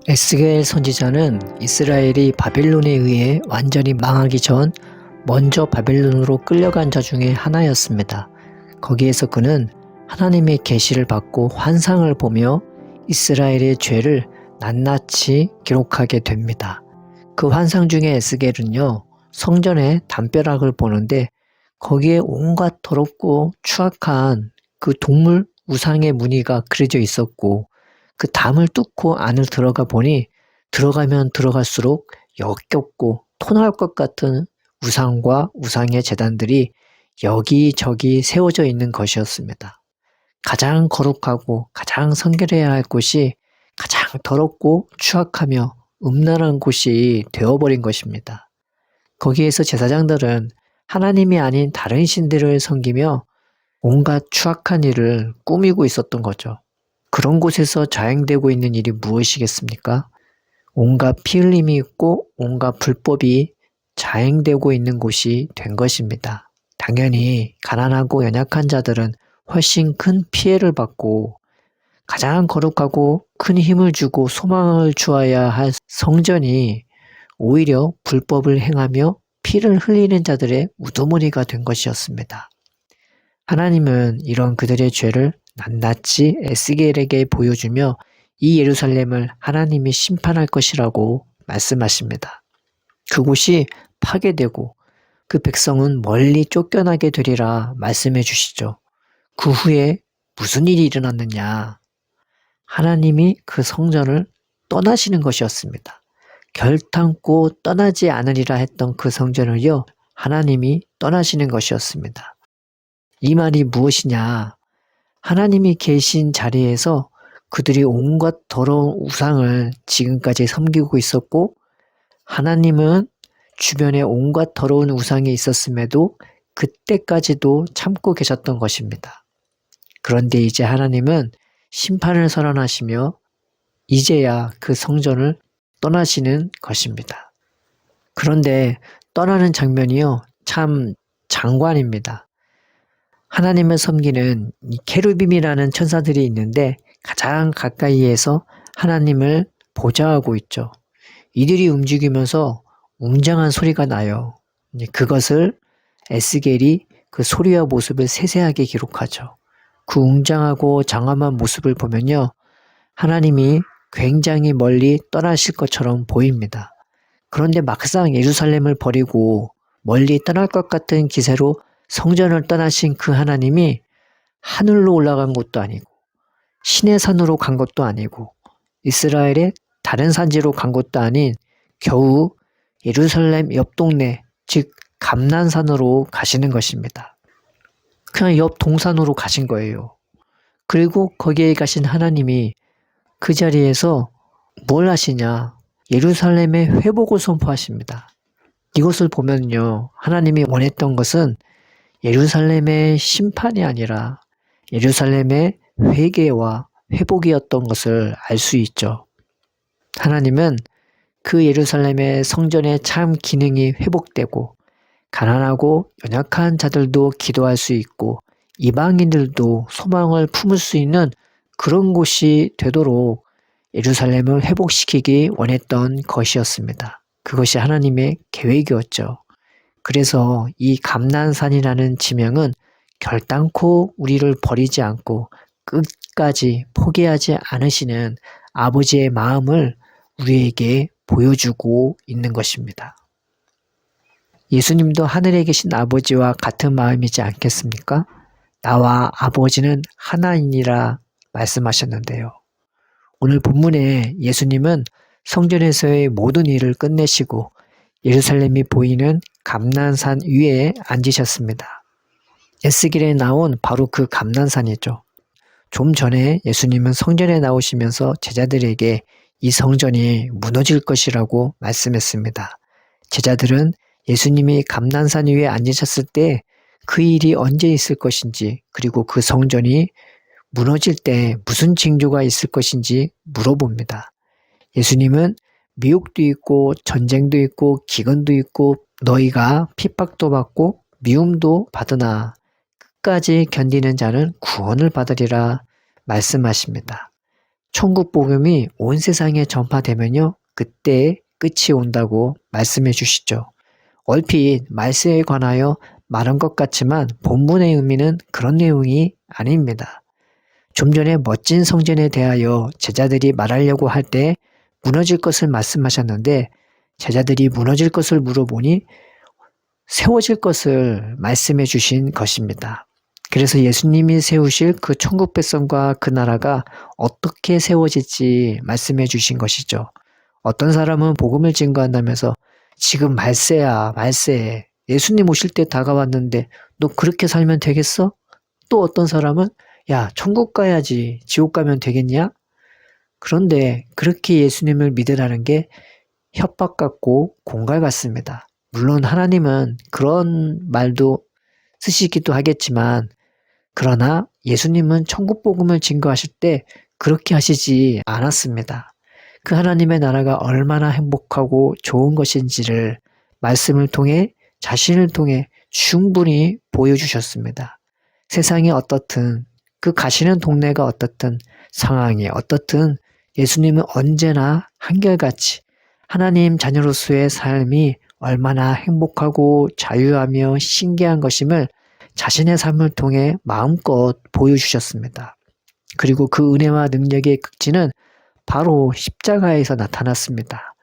에스겔 선지자는 이스라엘이 바빌론에 의해 완전히 망하기 전 먼저 바빌론으로 끌려간 자 중에 하나였습니다. 거기에서 그는 하나님의 계시를 받고 환상을 보며 이스라엘의 죄를 낱낱이 기록하게 됩니다. 그 환상 중에 에스겔은요, 성전의 담벼락을 보는데 거기에 온갖 더럽고 추악한 그 동물 우상의 무늬가 그려져 있었고, 그 담을 뚫고 안을 들어가 보니 들어가면 들어갈수록 역겹고 토날 것 같은 우상과 우상의 제단들이 여기저기 세워져 있는 것이었습니다. 가장 거룩하고 가장 성결해야 할 곳이 가장 더럽고 추악하며 음란한 곳이 되어버린 것입니다. 거기에서 제사장들은 하나님이 아닌 다른 신들을 섬기며 온갖 추악한 일을 꾸미고 있었던 거죠. 그런 곳에서 자행되고 있는 일이 무엇이겠습니까? 온갖 피 흘림이 있고 온갖 불법이 자행되고 있는 곳이 된 것입니다. 당연히 가난하고 연약한 자들은 훨씬 큰 피해를 받고 가장 거룩하고 큰 힘을 주고 소망을 주어야 할 성전이 오히려 불법을 행하며 피를 흘리는 자들의 우두머리가 된 것이었습니다. 하나님은 이런 그들의 죄를 낱낱이 에스겔에게 보여주며 이 예루살렘을 하나님이 심판할 것이라고 말씀하십니다. 그곳이 파괴되고 그 백성은 멀리 쫓겨나게 되리라 말씀해 주시죠. 그 후에 무슨 일이 일어났느냐? 하나님이 그 성전을 떠나시는 것이었습니다. 결탄코 떠나지 않으리라 했던 그 성전을요, 하나님이 떠나시는 것이었습니다. 이 말이 무엇이냐? 하나님이 계신 자리에서 그들이 온갖 더러운 우상을 지금까지 섬기고 있었고, 하나님은 주변에 온갖 더러운 우상이 있었음에도 그때까지도 참고 계셨던 것입니다. 그런데 이제 하나님은 심판을 선언하시며 이제야 그 성전을 떠나시는 것입니다. 그런데 떠나는 장면이요, 참 장관입니다. 하나님을 섬기는 이 케루빔이라는 천사들이 있는데 가장 가까이에서 하나님을 보좌하고 있죠. 이들이 움직이면서 웅장한 소리가 나요. 그것을 에스겔이 그 소리와 모습을 세세하게 기록하죠. 그 웅장하고 장엄한 모습을 보면요, 하나님이 굉장히 멀리 떠나실 것처럼 보입니다. 그런데 막상 예루살렘을 버리고 멀리 떠날 것 같은 기세로 성전을 떠나신 그 하나님이 하늘로 올라간 것도 아니고 신의 산으로 간 것도 아니고 이스라엘의 다른 산지로 간 것도 아닌 겨우 예루살렘 옆 동네, 즉 감난산으로 가시는 것입니다. 그냥 옆 동산으로 가신 거예요. 그리고 거기에 가신 하나님이 그 자리에서 뭘 하시냐? 예루살렘의 회복을 선포하십니다. 이것을 보면요, 하나님이 원했던 것은 예루살렘의 심판이 아니라 예루살렘의 회개와 회복이었던 것을 알 수 있죠. 하나님은 그 예루살렘의 성전의 참 기능이 회복되고 가난하고 연약한 자들도 기도할 수 있고 이방인들도 소망을 품을 수 있는 그런 곳이 되도록 예루살렘을 회복시키기 원했던 것이었습니다. 그것이 하나님의 계획이었죠. 그래서 이 감난산이라는 지명은 결단코 우리를 버리지 않고 끝까지 포기하지 않으시는 아버지의 마음을 우리에게 보여주고 있는 것입니다. 예수님도 하늘에 계신 아버지와 같은 마음이지 않겠습니까? 나와 아버지는 하나이니라 말씀하셨는데요. 오늘 본문에 예수님은 성전에서의 모든 일을 끝내시고 예루살렘이 보이는 감난산 위에 앉으셨습니다. 에스겔에 나온 바로 그 감난산이죠. 좀 전에 예수님은 성전에 나오시면서 제자들에게 이 성전이 무너질 것이라고 말씀했습니다. 제자들은 예수님이 감난산 위에 앉으셨을 때 그 일이 언제 있을 것인지, 그리고 그 성전이 무너질 때 무슨 징조가 있을 것인지 물어봅니다. 예수님은 미혹도 있고 전쟁도 있고 기근도 있고 너희가 핍박도 받고 미움도 받으나 끝까지 견디는 자는 구원을 받으리라 말씀하십니다. 천국 복음이 온 세상에 전파되면요, 그때 끝이 온다고 말씀해 주시죠. 얼핏 말세에 관하여 말한 것 같지만 본문의 의미는 그런 내용이 아닙니다. 좀 전에 멋진 성전에 대하여 제자들이 말하려고 할 때 무너질 것을 말씀하셨는데, 제자들이 무너질 것을 물어보니 세워질 것을 말씀해 주신 것입니다. 그래서 예수님이 세우실 그 천국 백성과 그 나라가 어떻게 세워질지 말씀해 주신 것이죠. 어떤 사람은 복음을 증거한다면서 지금 말세야, 말세. 예수님 오실 때 다가왔는데 너 그렇게 살면 되겠어? 또 어떤 사람은 야, 천국 가야지. 지옥 가면 되겠냐? 그런데 그렇게 예수님을 믿으라는 게 협박 같고 공갈 같습니다. 물론 하나님은 그런 말도 쓰시기도 하겠지만, 그러나 예수님은 천국 복음을 증거하실 때 그렇게 하시지 않았습니다. 그 하나님의 나라가 얼마나 행복하고 좋은 것인지를 말씀을 통해, 자신을 통해 충분히 보여주셨습니다. 세상이 어떻든, 그 가시는 동네가 어떻든, 상황이 어떻든 예수님은 언제나 한결같이 하나님 자녀로서의 삶이 얼마나 행복하고 자유하며 신기한 것임을 자신의 삶을 통해 마음껏 보여주셨습니다. 그리고 그 은혜와 능력의 극치는 바로 십자가에서 나타났습니다.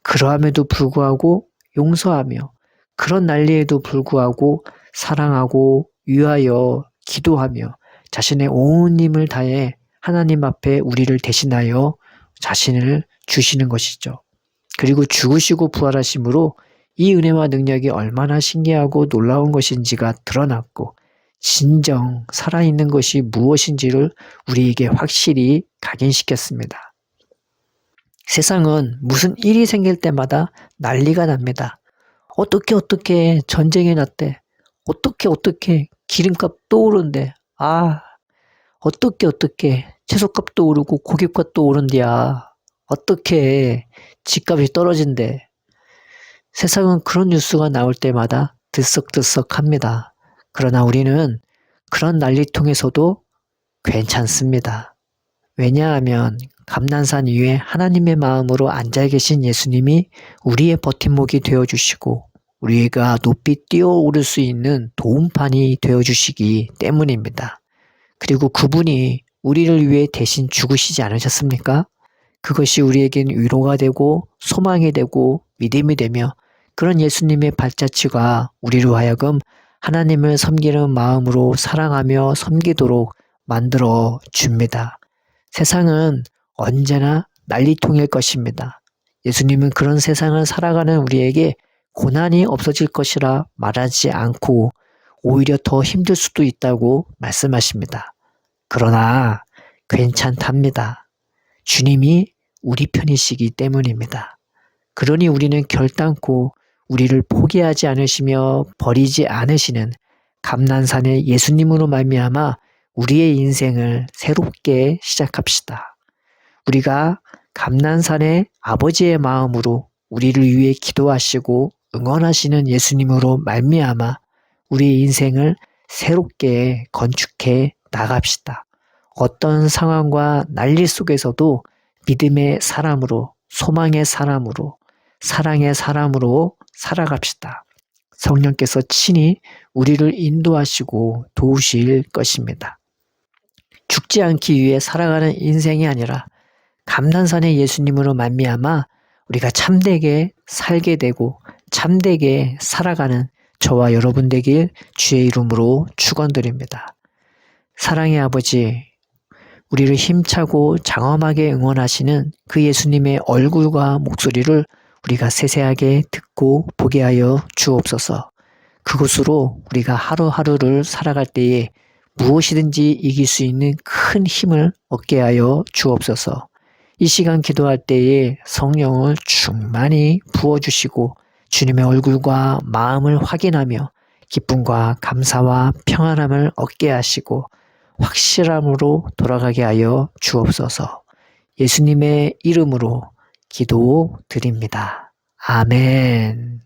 그러함에도 불구하고 용서하며, 그런 난리에도 불구하고 사랑하고 위하여 기도하며 자신의 온 힘을 다해 하나님 앞에 우리를 대신하여 자신을 주시는 것이죠. 그리고 죽으시고 부활하심으로 이 은혜와 능력이 얼마나 신기하고 놀라운 것인지가 드러났고, 진정 살아있는 것이 무엇인지를 우리에게 확실히 각인시켰습니다. 세상은 무슨 일이 생길 때마다 난리가 납니다. 어떻게 전쟁이 났대. 어떻게 기름값 또 오른대. 어떻게 채소값도 오르고 고깃값도 오른디야. 어떻게 집값이 떨어진대. 세상은 그런 뉴스가 나올 때마다 들썩들썩합니다. 그러나 우리는 그런 난리통에서도 괜찮습니다. 왜냐하면 감난산 위에 하나님의 마음으로 앉아 계신 예수님이 우리의 버팀목이 되어주시고 우리가 높이 뛰어오를 수 있는 도움판이 되어주시기 때문입니다. 그리고 그분이 우리를 위해 대신 죽으시지 않으셨습니까? 그것이 우리에겐 위로가 되고 소망이 되고 믿음이 되며, 그런 예수님의 발자취가 우리로 하여금 하나님을 섬기는 마음으로 사랑하며 섬기도록 만들어 줍니다. 세상은 언제나 난리통일 것입니다. 예수님은 그런 세상을 살아가는 우리에게 고난이 없어질 것이라 말하지 않고 오히려 더 힘들 수도 있다고 말씀하십니다. 그러나 괜찮답니다. 주님이 우리 편이시기 때문입니다. 그러니 우리는 결단코 우리를 포기하지 않으시며 버리지 않으시는 감난산의 예수님으로 말미암아 우리의 인생을 새롭게 시작합시다. 우리가 감난산의 아버지의 마음으로 우리를 위해 기도하시고 응원하시는 예수님으로 말미암아 우리의 인생을 새롭게 건축해 나갑시다. 어떤 상황과 난리 속에서도 믿음의 사람으로, 소망의 사람으로, 사랑의 사람으로 살아갑시다. 성령께서 친히 우리를 인도하시고 도우실 것입니다. 죽지 않기 위해 살아가는 인생이 아니라 감난산의 예수님으로 말미암아 우리가 참되게 살게 되고 참되게 살아가는 저와 여러분 되길 주의 이름으로 축원드립니다. 사랑의 아버지, 우리를 힘차고 장엄하게 응원하시는 그 예수님의 얼굴과 목소리를 우리가 세세하게 듣고 보게 하여 주옵소서. 그곳으로 우리가 하루하루를 살아갈 때에 무엇이든지 이길 수 있는 큰 힘을 얻게 하여 주옵소서. 이 시간 기도할 때에 성령을 충만히 부어주시고 주님의 얼굴과 마음을 확인하며 기쁨과 감사와 평안함을 얻게 하시고 확실함으로 돌아가게 하여 주옵소서. 예수님의 이름으로 기도드립니다. 아멘.